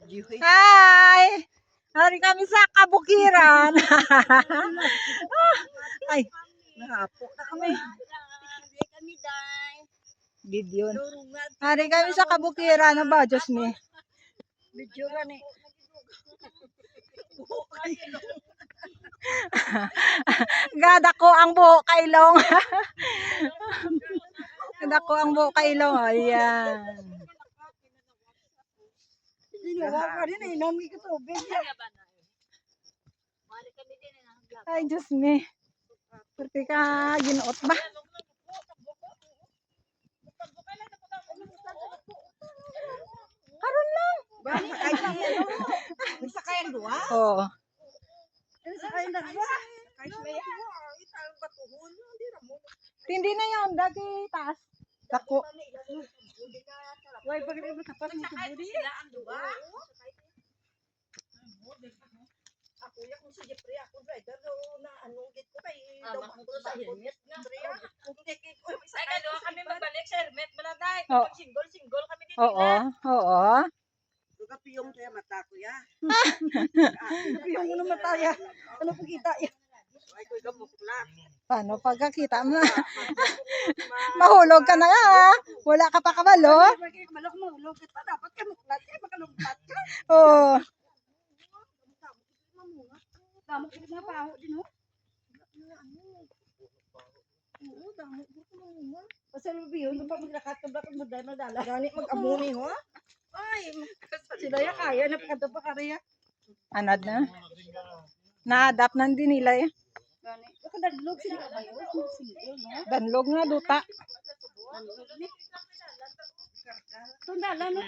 Hi! Hari kami sa kabukiran. Ay, nahapo na kami. Video. Hari kami sa kabukiran. Ano ba, Diyos me? Video gani. Gada ko ang buhok kailong. Gada ko ang buhok kailong. Ayan. Ay, Diyos me. Pwede ka ginuot ba? Karon lang. Sakayan dua? Oo. Sakayan dua? Hindi na yun. Dati taas. Dako. Why pag rin matapat mo sa budi? Ako ya kung sa Jeffrey ako driver na anong git ko kay daw ko sa helmet na ay kado kami magbalik sa helmet maladay single kami dito Oo. Oo. Duga piyong kaya mata ko ya. Piyong mo na mata ya. Ano pagkita ya? Ay ko gamukla. Paano pagkakita mo? Mahulog ka na nga. Wala ka pa kabalo. Malok mahulog ka dapat ka muklat ka makalumpat ka. Oo. Damo ko na pa ako din ho. Oo, damo ko na. Pasal biyo, no pa maglakat ka bakit madala. Gani mag-amuni ho. Ay, sila ya kaya na pagkanto pa kariya. Anad na. Na-adapt na din nila eh. Gani. Ako dadlog sila kayo. Single, no? Danlog nga duta. Tundala no.